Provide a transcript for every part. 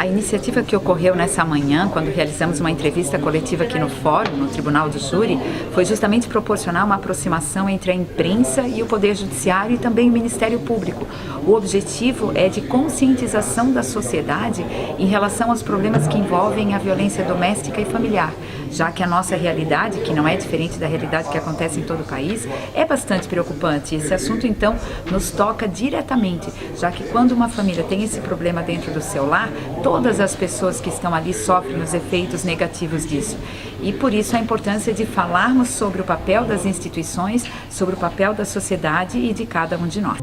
A iniciativa que ocorreu nessa manhã, quando realizamos uma entrevista coletiva aqui no Fórum, no Tribunal do Júri, foi justamente proporcionar uma aproximação entre a imprensa e o Poder Judiciário e também o Ministério Público. O objetivo é de conscientização da sociedade em relação aos problemas que envolvem a violência doméstica e familiar, já que a nossa realidade, que não é diferente da realidade que acontece em todo o país, é bastante preocupante. Esse assunto, então, nos toca diretamente, já que quando uma família tem esse problema dentro do seu lar, todas as pessoas que estão ali sofrem os efeitos negativos disso. E por isso a importância de falarmos sobre o papel das instituições, sobre o papel da sociedade e de cada um de nós.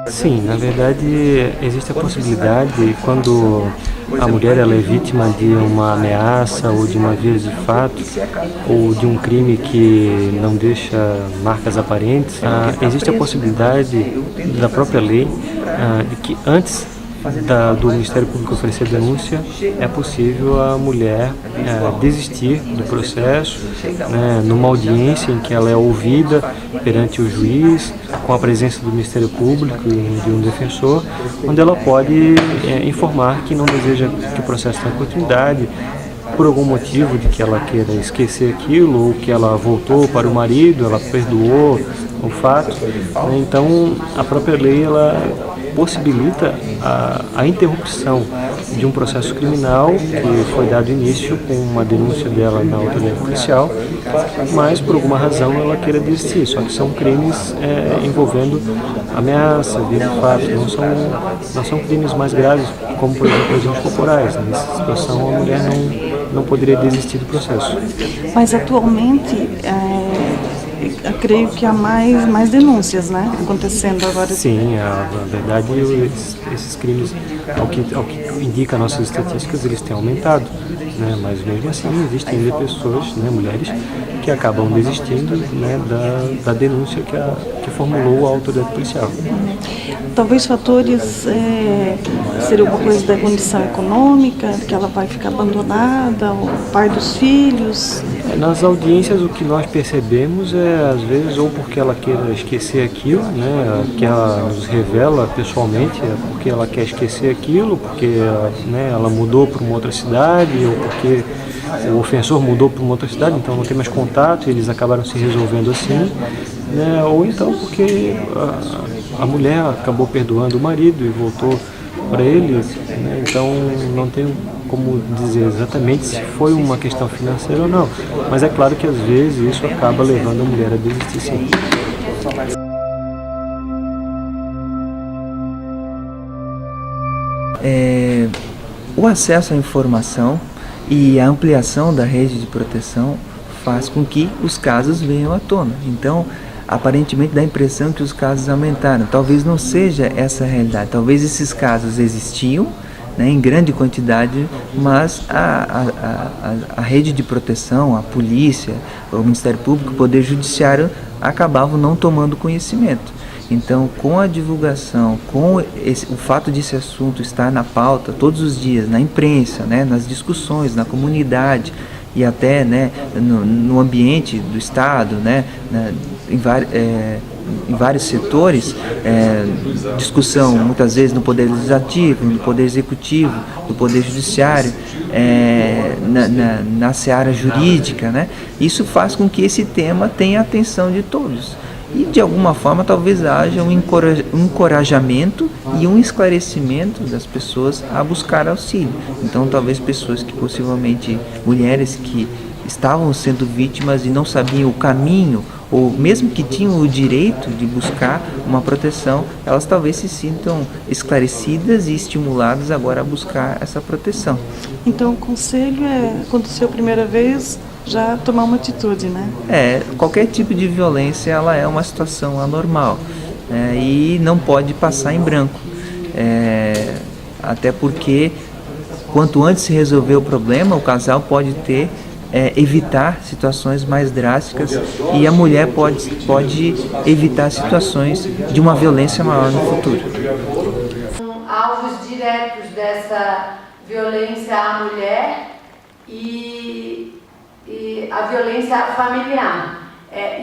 Sim, na verdade existe a possibilidade, quando a mulher ela é vítima de uma ameaça ou de uma via de fato ou de um crime que não deixa marcas aparentes, existe a possibilidade da própria lei de que antes do Ministério Público oferecer denúncia, é possível a mulher desistir do processo, né, numa audiência em que ela é ouvida perante o juiz, com a presença do Ministério Público e de um defensor, onde ela pode informar que não deseja que o processo tenha continuidade, por algum motivo de que ela queira esquecer aquilo, ou que ela voltou para o marido, ela perdoou o fato. Então, a própria lei ela possibilita a interrupção de um processo criminal que foi dado início com uma denúncia dela na autoridade policial, mas por alguma razão ela queira desistir. Só que são crimes envolvendo ameaça, via de fato, não são crimes mais graves, como por exemplo lesões corporais. Nessa situação a mulher não poderia desistir do processo. Mas atualmente eu creio que há mais denúncias, né, acontecendo agora. Sim, na verdade esses crimes, ao que indica nossas estatísticas, eles têm aumentado, né, mas mesmo assim existem ainda pessoas, né, mulheres, que acabam desistindo, né, da denúncia que formulou a autoridade policial. Talvez fatores seriam alguma coisa da condição econômica, que ela vai ficar abandonada, o pai dos filhos. Nas audiências o que nós percebemos é, às vezes, ou porque ela queira esquecer aquilo, né, que ela nos revela pessoalmente, é porque ela quer esquecer aquilo, porque né, ela mudou para uma outra cidade, ou porque o ofensor mudou para uma outra cidade, então não tem mais contato, eles acabaram se resolvendo assim, né, ou então porque a mulher acabou perdoando o marido e voltou para ele, né, então não tenho como dizer exatamente se foi uma questão financeira ou não, mas é claro que às vezes isso acaba levando a mulher a desistir, sim. O acesso à informação e a ampliação da rede de proteção faz com que os casos venham à tona. Então, aparentemente dá a impressão que os casos aumentaram. Talvez não seja essa a realidade. Talvez esses casos existiam, né, em grande quantidade, mas a rede de proteção, a polícia, o Ministério Público, o Poder Judiciário acabavam não tomando conhecimento. Então, com a divulgação, com o fato de esse assunto estar na pauta todos os dias, na imprensa, né, nas discussões, na comunidade e até, né, no ambiente do Estado, né, em vários setores, discussão muitas vezes no Poder Legislativo, no Poder Executivo, no Poder Judiciário, na seara jurídica, né, isso faz com que esse tema tenha a atenção de todos. E, de alguma forma, talvez haja um encorajamento e um esclarecimento das pessoas a buscar auxílio. Então, talvez pessoas que possivelmente, mulheres que estavam sendo vítimas e não sabiam o caminho, ou mesmo que tinham o direito de buscar uma proteção, elas talvez se sintam esclarecidas e estimuladas agora a buscar essa proteção. Então, o conselho aconteceu a primeira vez, já tomar uma atitude, né? Qualquer tipo de violência, ela é uma situação anormal, e não pode passar em branco, até porque quanto antes se resolver o problema, o casal pode evitar situações mais drásticas e a mulher pode evitar situações de uma violência maior no futuro. Alvos diretos dessa violência à mulher e a violência familiar.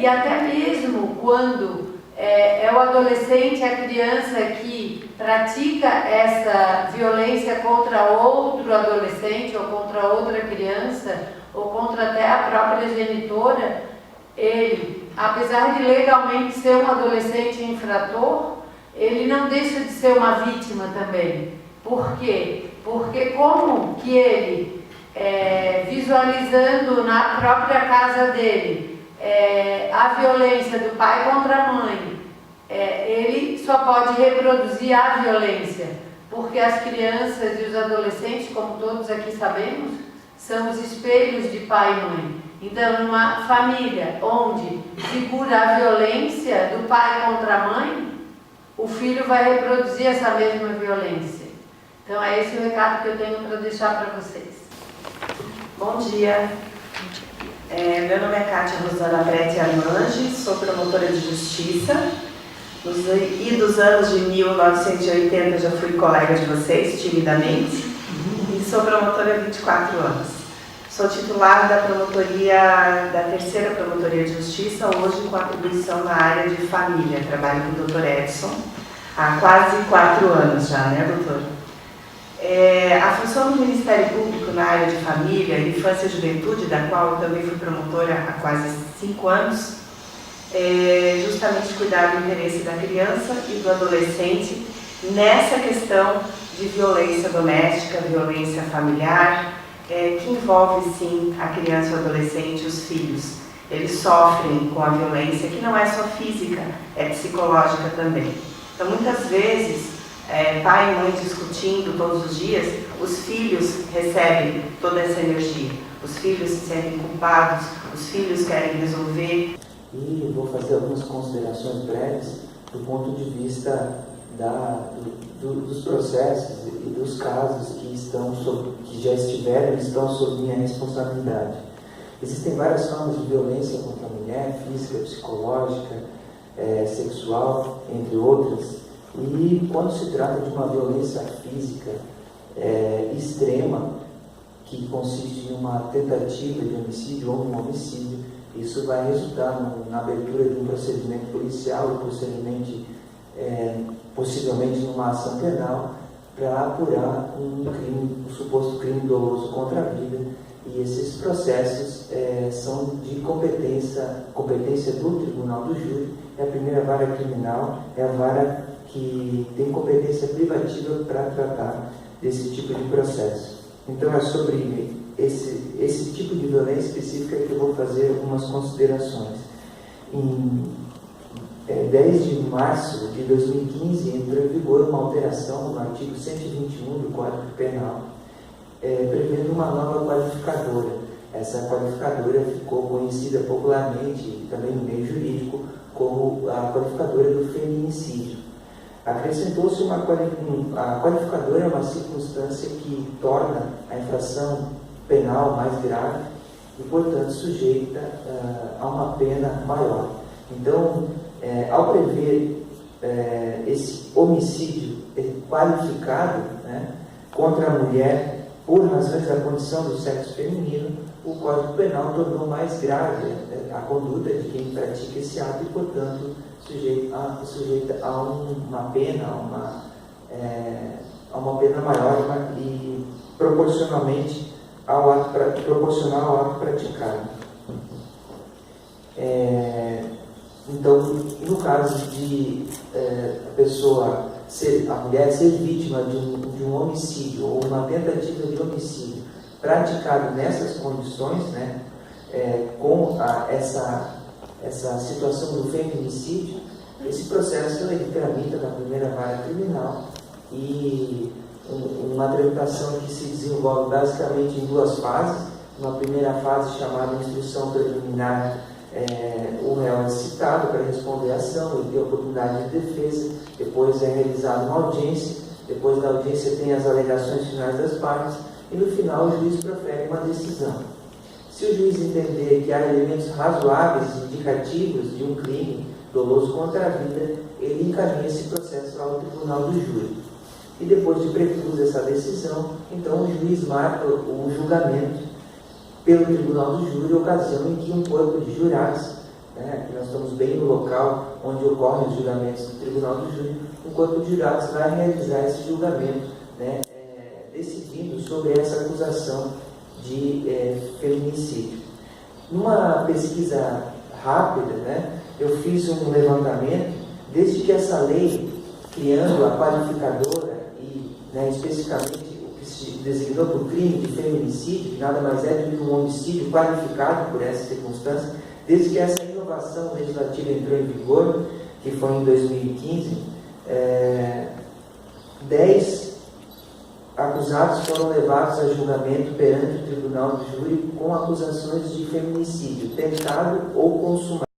E até mesmo quando é o adolescente, a criança que pratica essa violência contra outro adolescente ou contra outra criança ou contra até a própria genitora, ele, apesar de legalmente ser um adolescente infrator, ele não deixa de ser uma vítima também. Por quê? Porque como que ele, visualizando na própria casa dele a violência do pai contra a mãe, ele só pode reproduzir a violência, porque as crianças e os adolescentes, como todos aqui sabemos, são os espelhos de pai e mãe. Então, numa família onde figura a violência do pai contra a mãe, o filho vai reproduzir essa mesma violência. Então, é esse o recado que eu tenho para deixar para vocês. Bom dia. Meu nome é Kátia Rosana Prete Armange, sou promotora de justiça. Nos idos anos de 1980 já fui colega de vocês, timidamente, e sou promotora há 24 anos. Sou titular da promotoria, da terceira promotoria de justiça, hoje com atribuição na área de família. Trabalho com o Dr. Edson há quase 4 anos já, né, doutor? A função do Ministério Público na área de família, infância e juventude, da qual eu também fui promotora há quase 5 anos, é justamente cuidar do interesse da criança e do adolescente nessa questão de violência doméstica, violência familiar, que envolve sim a criança e o adolescente e os filhos. Eles sofrem com a violência, que não é só física, é psicológica também. Então, muitas vezes, pai e mãe discutindo todos os dias, os filhos recebem toda essa energia. Os filhos se sentem culpados, os filhos querem resolver. E vou fazer algumas considerações breves do ponto de vista dos processos e dos casos que já estiveram e estão sob minha responsabilidade. Existem várias formas de violência contra a mulher, física, psicológica, sexual, entre outras. E quando se trata de uma violência física extrema, que consiste em uma tentativa de homicídio ou um homicídio, isso vai resultar na abertura de um procedimento policial e possivelmente numa ação penal para apurar um suposto crime doloso contra a vida. E esses processos são de competência do Tribunal do Júri. A primeira vara criminal é a vara que tem competência privativa para tratar desse tipo de processo. Então é sobre esse tipo de violência específica que eu vou fazer algumas considerações. Em 10 de março de 2015 entrou em vigor uma alteração no artigo 121 do Código Penal, prevendo uma nova qualificadora. Essa qualificadora ficou conhecida popularmente e também no meio jurídico como a qualificadora do feminicídio. Acrescentou-se a qualificadora é uma circunstância que torna a infração penal mais grave e, portanto, sujeita a uma pena maior. Então, ao prever esse homicídio qualificado, né, contra a mulher por razões da condição do sexo feminino, o Código Penal tornou mais grave a conduta de quem pratica esse ato e, portanto, sujeita a uma pena, a uma pena maior e proporcionalmente proporcional ao ato praticado. Então, no caso de a mulher ser vítima de um homicídio ou uma tentativa de homicídio praticado nessas condições, né, com essa situação do feminicídio, esse processo ele tramita na primeira vara criminal e uma tramitação que se desenvolve basicamente em 2 fases. Uma primeira fase chamada instrução preliminar, o réu é citado para responder à ação e ter oportunidade de defesa. Depois é realizada uma audiência, depois da audiência tem as alegações finais das partes e no final o juiz profere uma decisão. Se o juiz entender que há elementos razoáveis e indicativos de um crime doloso contra a vida, ele encaminha esse processo ao Tribunal do Júri. E depois de preclusa essa decisão, então o juiz marca o julgamento pelo Tribunal do Júri, ocasião em que um corpo de jurados né? Aqui nós estamos bem no local onde ocorrem os julgamentos do Tribunal do Júri, enquanto o jurados vai realizar esse julgamento, né? Decidindo sobre essa acusação de feminicídio. Numa pesquisa rápida, né, eu fiz um levantamento, desde que essa lei, criando a qualificadora e, né, especificamente o que se designou por crime de feminicídio, que nada mais é do que um homicídio qualificado por essa circunstância, desde que essa inovação legislativa entrou em vigor, que foi em 2015, 10 acusados foram levados a julgamento perante o Tribunal do Júri com acusações de feminicídio, tentado ou consumado.